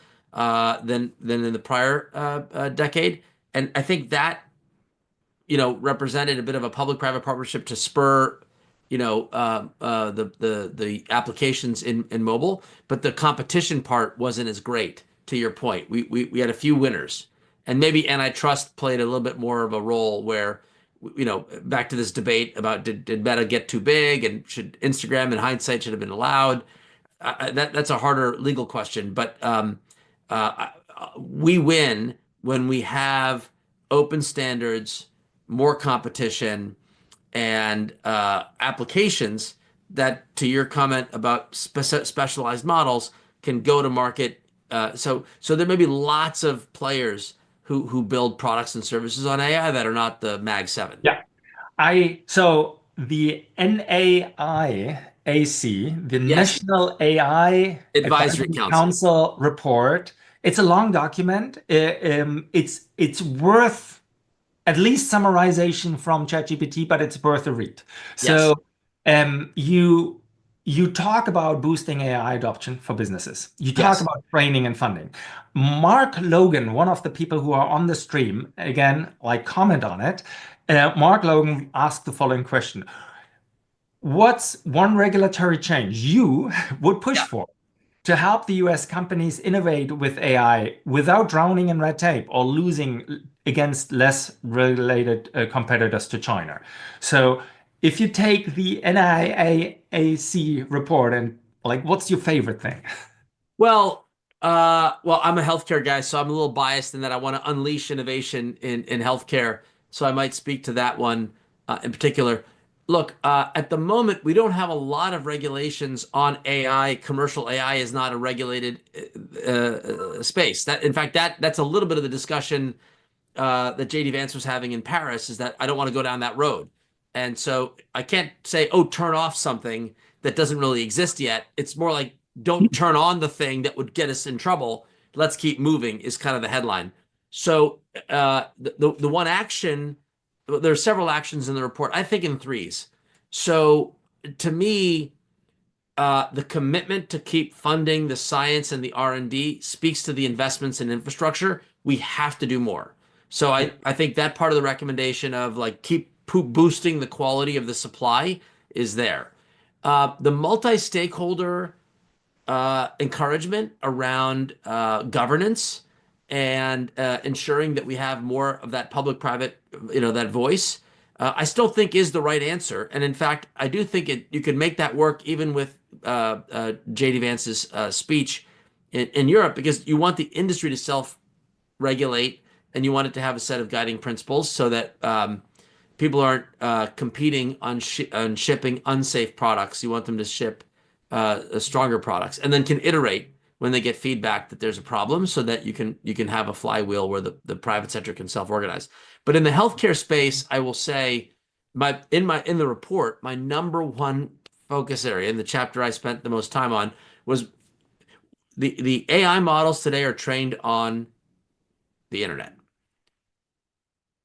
Speaker 2: than in the prior decade, And I think that, represented a bit of a public-private partnership to spur, the applications in mobile, but the competition part wasn't as great. To your point, we had a few winners, and maybe antitrust played a little bit more of a role where, back to this debate about did Meta get too big and should Instagram in hindsight should have been allowed. That's a harder legal question, but we win when we have open standards, more competition, and applications that, to your comment about specialized models, can go to market. So there may be lots of players who build products and services on AI that are not the Mag 7.
Speaker 1: Yeah. So the NAIAC, the
Speaker 2: Yes,
Speaker 1: National AI
Speaker 2: Advisory
Speaker 1: Advisory
Speaker 2: Council.
Speaker 1: Council report, it's a long document. It's worth at least summarization from ChatGPT, but it's worth a read.
Speaker 2: Yes.
Speaker 1: So you talk about boosting AI adoption for businesses. You talk
Speaker 2: Yes.
Speaker 1: about training and funding. Mark Logan, one of the people who are on the stream, again, like comment on it. Mark Logan asked the following question. What's one regulatory change you would push
Speaker 2: Yeah.
Speaker 1: for to help the US companies innovate with AI without drowning in red tape or losing against less regulated competitors to China? So if you take the NIAAC report and like, what's your favorite thing?
Speaker 2: Well, I'm a healthcare guy, so I'm a little biased in that I want to unleash innovation in healthcare. So I might speak to that one in particular. Look, at the moment, we don't have a lot of regulations on AI. Commercial AI is not a regulated space. In fact, that's a little bit of the discussion that JD Vance was having in Paris, is that I don't want to go down that road. And so I can't say, oh, turn off something that doesn't really exist yet. It's more like, don't turn on the thing that would get us in trouble. Let's keep moving is kind of the headline. So the one action, there are several actions in the report, I think in threes. So to me, the commitment to keep funding the science and the R&D speaks to the investments in infrastructure. We have to do more. So I think that part of the recommendation of like keep boosting the quality of the supply is there. The multi-stakeholder encouragement around governance and ensuring that we have more of that public-private, that voice, I still think is the right answer. And in fact, I do think you can make that work even with JD Vance's speech in Europe, because you want the industry to self-regulate and you want it to have a set of guiding principles so that people aren't competing on shipping unsafe products. You want them to ship stronger products, and then can iterate when they get feedback that there's a problem, so that you can have a flywheel where the private sector can self-organize. But in the healthcare space, I will say in the report, my number one focus area in the chapter I spent the most time on was the AI models today are trained on the internet.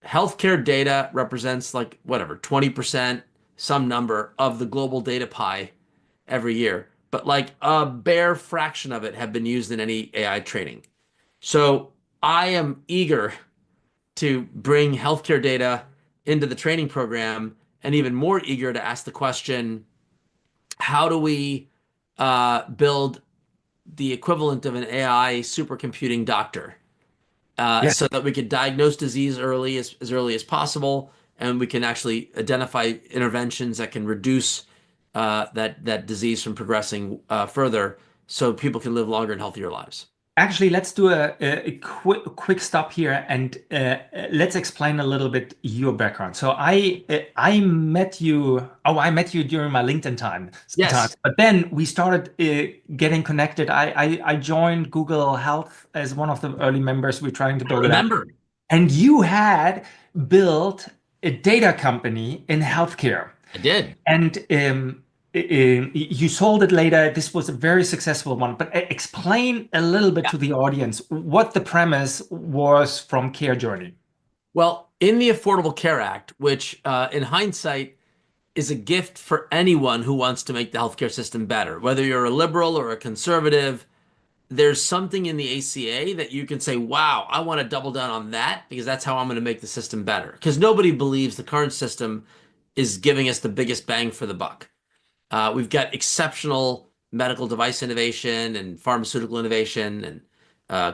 Speaker 2: Healthcare data represents like whatever 20%, some number of the global data pie every year, but like a bare fraction of it have been used in any AI training. So I am eager to bring healthcare data into the training program, and even more eager to ask the question, how do we build the equivalent of an AI supercomputing doctor
Speaker 1: Yeah.
Speaker 2: so that we could diagnose disease as early as possible, and we can actually identify interventions that can reduce that disease from progressing further, so people can live longer and healthier lives.
Speaker 1: Actually, let's do a quick stop here and let's explain a little bit your background. So I met you. Oh, I met you during my LinkedIn time.
Speaker 2: Yes,
Speaker 1: But then we started getting connected. I joined Google Health as one of the early members. We're trying to
Speaker 2: I
Speaker 1: build it up.
Speaker 2: remember.
Speaker 1: And you had built a data company in healthcare.
Speaker 2: I did.
Speaker 1: And you sold it later. This was a very successful one. But explain a little bit
Speaker 2: Yeah.
Speaker 1: to the audience what the premise was from Care Journey.
Speaker 2: Well, in the Affordable Care Act, which in hindsight is a gift for anyone who wants to make the healthcare system better, whether you're a liberal or a conservative, there's something in the ACA that you can say, wow, I want to double down on that because that's how I'm going to make the system better. Because nobody believes the current system is giving us the biggest bang for the buck. We've got exceptional medical device innovation and pharmaceutical innovation and uh,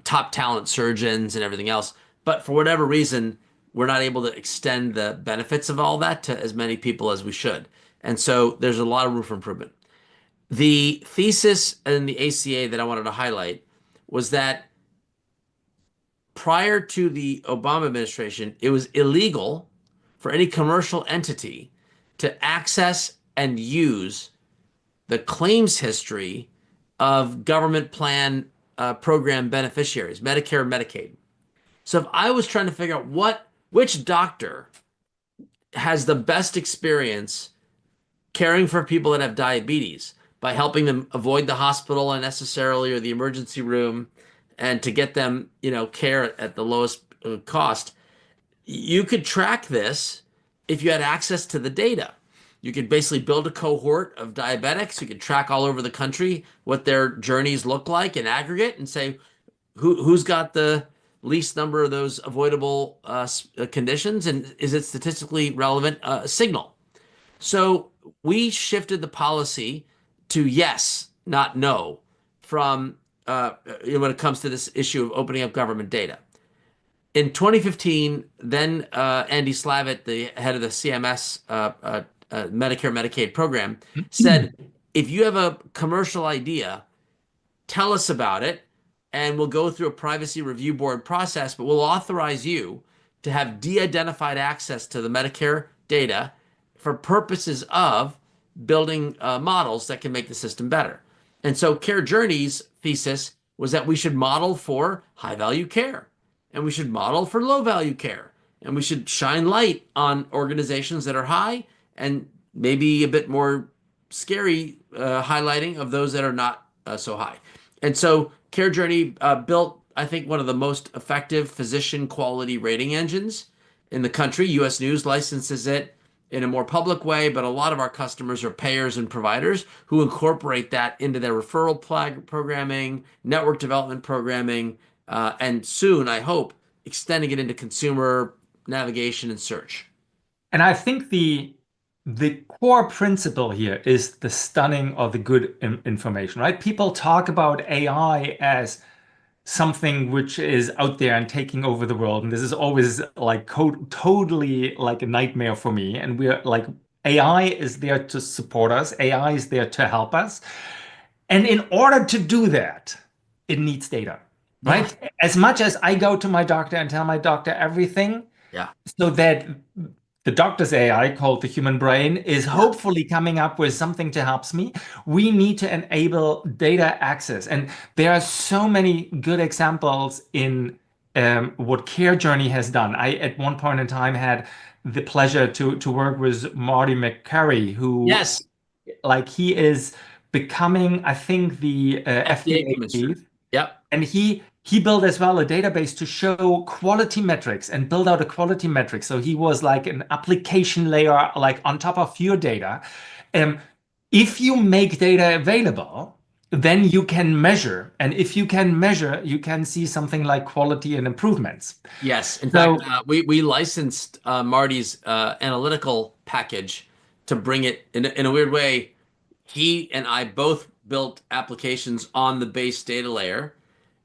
Speaker 2: top talent surgeons and everything else. But for whatever reason, we're not able to extend the benefits of all that to as many people as we should. And so there's a lot of room for improvement. The thesis in the ACA that I wanted to highlight was that prior to the Obama administration, it was illegal for any commercial entity to access and use the claims history of government plan program beneficiaries, Medicare and Medicaid. So if I was trying to figure out which doctor has the best experience caring for people that have diabetes by helping them avoid the hospital unnecessarily or the emergency room and to get them, care at the lowest cost, you could track this if you had access to the data. You could basically build a cohort of diabetics. You could track all over the country what their journeys look like in aggregate and say who's got the least number of those avoidable conditions and is it statistically relevant signal. So we shifted the policy to yes, not no, from when it comes to this issue of opening up government data. In 2015, then Andy Slavitt, the head of the CMS Medicare Medicaid program, said, if you have a commercial idea, tell us about it, and we'll go through a privacy review board process, but we'll authorize you to have de-identified access to the Medicare data for purposes of building models that can make the system better. And so Care Journey's thesis was that we should model for high-value care, and we should model for low-value care, and we should shine light on organizations that are high and maybe a bit more scary highlighting of those that are not so high. And so Care Journey built, I think, one of the most effective physician quality rating engines in the country. US News licenses it in a more public way, but a lot of our customers are payers and providers who incorporate that into their referral programming, network development programming, and soon, I hope, extending it into consumer navigation and search.
Speaker 1: And I think the core principle here is the stunning or the good information, right? People talk about AI as something which is out there and taking over the world. And this is always like totally like a nightmare for me. And we're like, AI is there to support us. AI is there to help us. And in order to do that, it needs data,
Speaker 2: Yeah.
Speaker 1: right? As much as I go to my doctor and tell my doctor everything,
Speaker 2: Yeah.
Speaker 1: so that the doctor's AI, called the human brain, is hopefully coming up with something to help me. We need to enable data access. And there are so many good examples in what Care Journey has done. I, at one point in time, had the pleasure to work with Marty McCurry, who,
Speaker 2: Yes.
Speaker 1: like, he is becoming, I think, the
Speaker 2: FDA
Speaker 1: FDA
Speaker 2: commissioner.
Speaker 1: chief.
Speaker 2: Yep.
Speaker 1: And he built as well a database to show quality metrics and build out a quality metric. So he was like an application layer, like on top of your data. Um, if you make data available, then you can measure. And if you can measure, you can see something like quality and improvements.
Speaker 2: Yes. In fact,
Speaker 1: So
Speaker 2: we licensed Marty's analytical package to bring it in a weird way. He and I both built applications on the base data layer,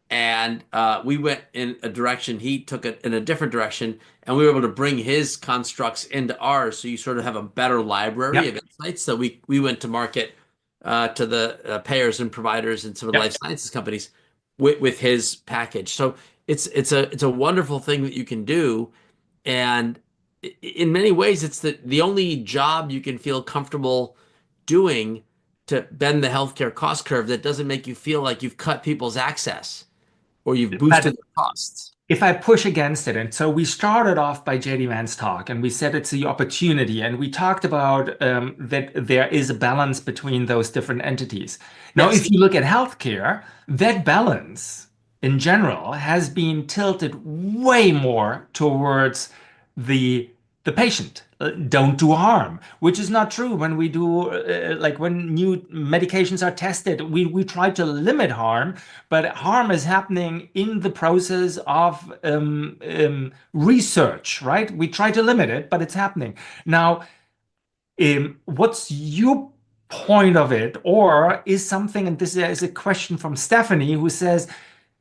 Speaker 2: and we went in a direction. He took it in a different direction, and we were able to bring his constructs into ours. So you sort of have a better library
Speaker 1: yep,
Speaker 2: of insights. So we went to market to the payers and providers and some of the life
Speaker 1: yep.
Speaker 2: sciences companies with his package. So it's a wonderful thing that you can do, and in many ways, it's the only job you can feel comfortable doing to bend the healthcare cost curve that doesn't make you feel like you've cut people's access or you've boosted
Speaker 1: But
Speaker 2: their costs.
Speaker 1: if I push against it, and so we started off by JD Vance talk, and we said it's the opportunity, and we talked about that there is a balance between those different entities. Now,
Speaker 2: Yes.
Speaker 1: if you look at healthcare, that balance in general has been tilted way more towards the the patient. don't do harm, which is not true. When we do, like when new medications are tested, we try to limit harm, but harm is happening in the process of research, right? We try to limit it, but it's happening. Now, what's your point of it? Or is something, and this is a question from Stephanie, who says,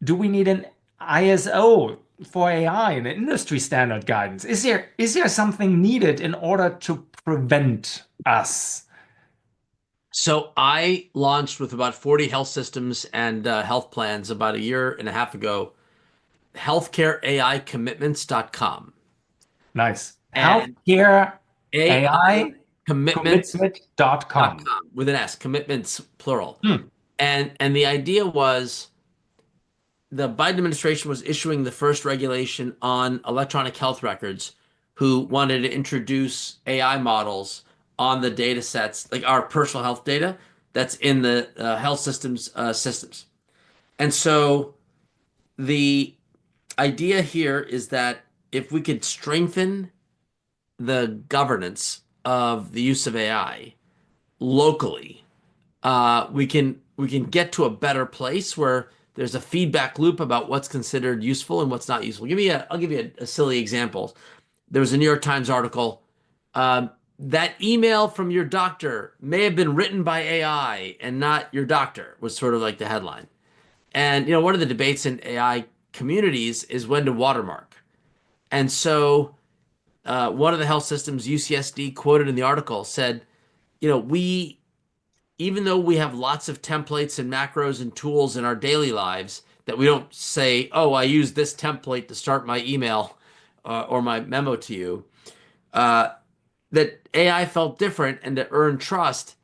Speaker 1: do we need an ISO for AI, an industry standard guidance? Is there something needed in order to prevent us?
Speaker 2: So I launched with about 40 health systems and health plans about a year and a half ago, healthcareaicommitments.com.
Speaker 1: Nice.
Speaker 2: And
Speaker 1: Healthcare
Speaker 2: AI
Speaker 1: AI
Speaker 2: commitments.com
Speaker 1: commitment.com.
Speaker 2: with an S, commitments plural.
Speaker 1: Hmm.
Speaker 2: And the idea was the Biden administration was issuing the first regulation on electronic health records who wanted to introduce AI models on the data sets, like our personal health data that's in the health systems. And so the idea here is that if we could strengthen the governance of the use of AI locally, we can get to a better place where there's a feedback loop about what's considered useful and what's not useful. I'll give you a silly example. There was a New York Times article. That email from your doctor may have been written by AI and not your doctor, was sort of like the headline. And one of the debates in AI communities is when to watermark. And so one of the health systems, UCSD, quoted in the article said, we even though we have lots of templates and macros and tools in our daily lives that we don't say, oh, I use this template to start my email or my memo to you, that AI felt different, and to earn trust,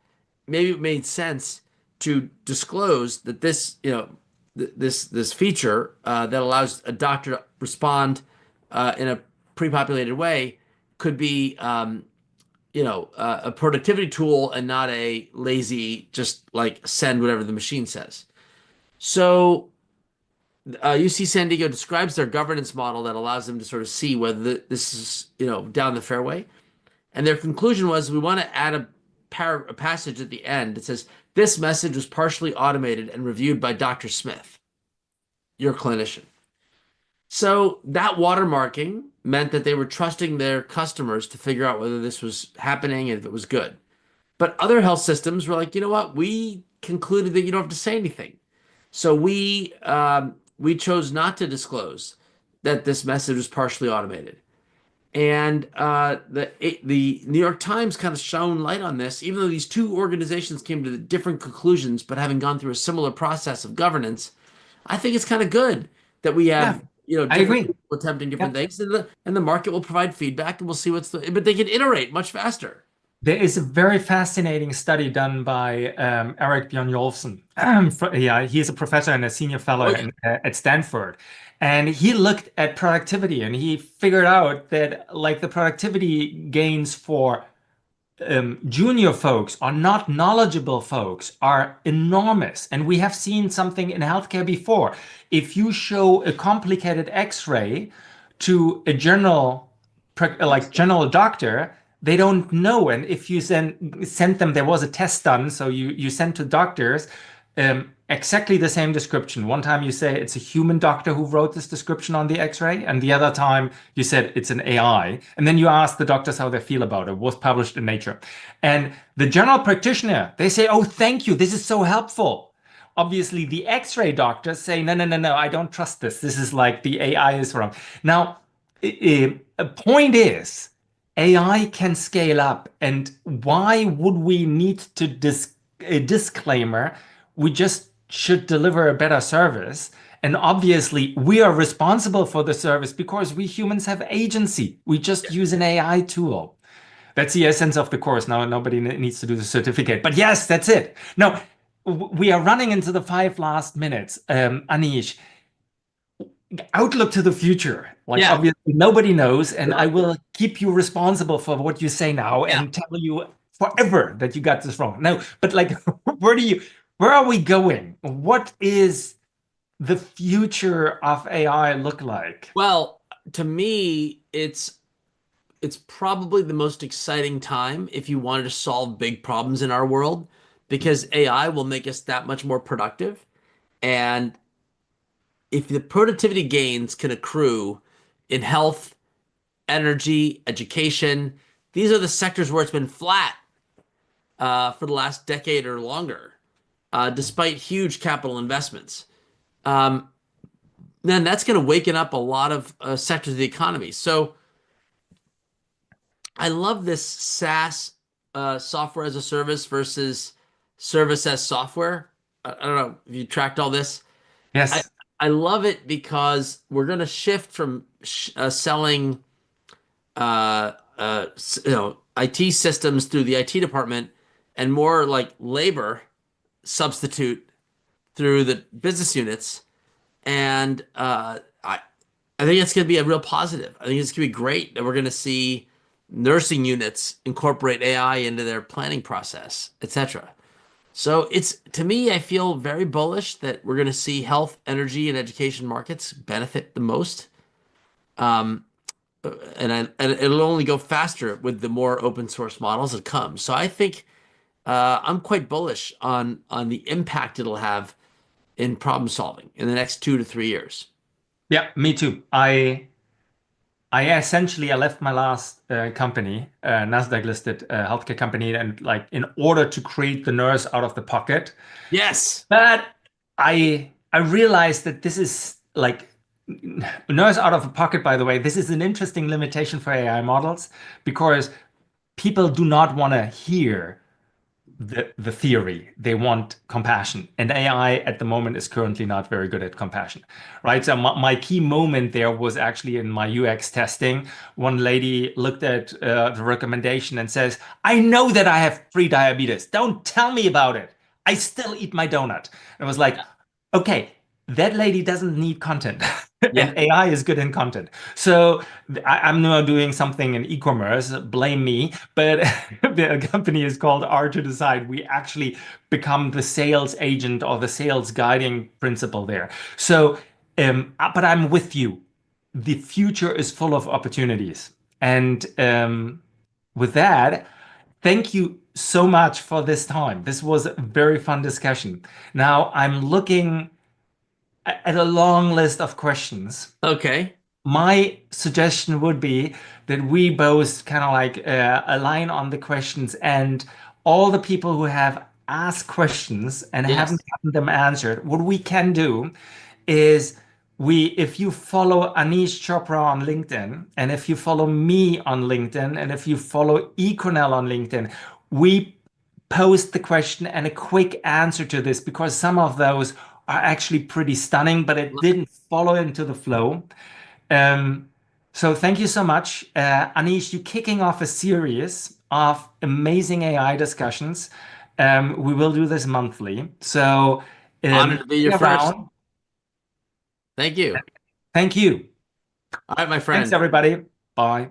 Speaker 2: maybe it made sense to disclose that this feature that allows a doctor to respond in a pre-populated way could be a productivity tool and not a lazy, just like send whatever the machine says. So UC San Diego describes their governance model that allows them to sort of see whether this is, down the fairway. And their conclusion was, we want to add a passage at the end that says, this message was partially automated and reviewed by Dr. Smith, your clinician. So that watermarking meant that they were trusting their customers to figure out whether this was happening and if it was good. But other health systems were like, you know what? We concluded that you don't have to say anything. So we chose not to disclose that this message was partially automated. And the New York Times kind of shone light on this, even though these two organizations came to different conclusions, but having gone through a similar process of governance, I think it's kind of good that we have
Speaker 1: I
Speaker 2: different
Speaker 1: agree.
Speaker 2: people attempting different
Speaker 1: Yeah.
Speaker 2: things, and the market will provide feedback, and we'll see but they can iterate much faster.
Speaker 1: There is a very fascinating study done by Eric Bjørnjolfsen. Yeah, he's a professor and a senior fellow
Speaker 2: Oh yeah.
Speaker 1: at Stanford. And he looked at productivity and he figured out that like the productivity gains for junior folks or not knowledgeable folks are enormous. And we have seen something in healthcare before. If you show a complicated X-ray to a general doctor, they don't know. And if you send them, there was a test done, so you send to doctors exactly the same description. One time you say it's a human doctor who wrote this description on the X-ray, and the other time you said it's an AI. And then you ask the doctors how they feel about it. It was published in Nature. And the general practitioner, they say, "Oh, thank you. This is so helpful." Obviously, the X-ray doctors say, "No, no, no, no. I don't trust this. This is like the AI is wrong." Now, a point is, AI can scale up, and why would we need to a disclaimer? We just should deliver a better service. And obviously, we are responsible for the service because we humans have agency. We just use an AI tool. That's the essence of the course. Now, nobody needs to do the certificate. But yes, that's it. Now, we are running into the 5 last minutes. Anish, outlook to the future. Like,
Speaker 2: Yeah.
Speaker 1: obviously, nobody knows. And I will keep you responsible for what you say now
Speaker 2: Yeah.
Speaker 1: and tell you forever that you got this wrong. No, but like, where are we going? What is the future of AI look like?
Speaker 2: Well, to me, it's it's probably the most exciting time if you wanted to solve big problems in our world because AI will make us that much more productive. And if the productivity gains can accrue in health, energy, education, these are the sectors where it's been flat for the last decade or longer, despite huge capital investments. Um, then that's going to waken up a lot of sectors of the economy. So I love this SaaS, software as a service versus service as software. I don't know if you tracked all this. I
Speaker 1: Yes.
Speaker 2: I love it because we're going to shift from selling IT systems through the IT department and more like labor substitute through the business units. And I think it's going to be a real positive. I think it's going to be great that we're going to see nursing units incorporate AI into their planning process, etc. So it's to me, I feel very bullish that we're going to see health, energy, and education markets benefit the most. Um, and it'll only go faster with the more open source models that come. So I think I'm quite bullish on the impact it'll have in problem solving in the next 2 to 3 years.
Speaker 1: Yeah, me too. I left my last company, Nasdaq listed healthcare company, and like in order to create the nurse out of the pocket.
Speaker 2: Yes.
Speaker 1: But I realized that this is like nurse out of the pocket, by the way, this is an interesting limitation for AI models because people do not want to hear the theory. They want compassion. And AI at the moment is currently not very good at compassion, right? So my key moment there was actually in my UX testing. One lady looked at the recommendation and says, I know that I have pre-diabetes. Don't tell me about it. I still eat my donut. And I was like, okay, that lady doesn't need content.
Speaker 2: Yeah.
Speaker 1: And AI is good in content. So I'm now doing something in e-commerce, blame me, but the company is called R to Decide. We actually become the sales agent or the sales guiding principle there. So, but I'm with you. The future is full of opportunities. And with that, thank you so much for this time. This was a very fun discussion. Now I'm looking at a long list of questions.
Speaker 2: Okay.
Speaker 1: My suggestion would be that we both kind of like align on the questions and all the people who have asked questions and haven't
Speaker 2: Yes.
Speaker 1: gotten them answered, what we can do is if you follow Aneesh Chopra on LinkedIn, and if you follow me on LinkedIn, and if you follow eCornell on LinkedIn, we post the question and a quick answer to this because some of those are actually pretty stunning, but it didn't follow into the flow. Um, so thank you so much, Anish. You kicking off a series of amazing AI discussions. We will do this monthly. So
Speaker 2: Honored to be your
Speaker 1: stick
Speaker 2: first.
Speaker 1: around.
Speaker 2: Thank you.
Speaker 1: Thank you.
Speaker 2: All right, my
Speaker 1: Thanks,
Speaker 2: friend.
Speaker 1: everybody. Bye.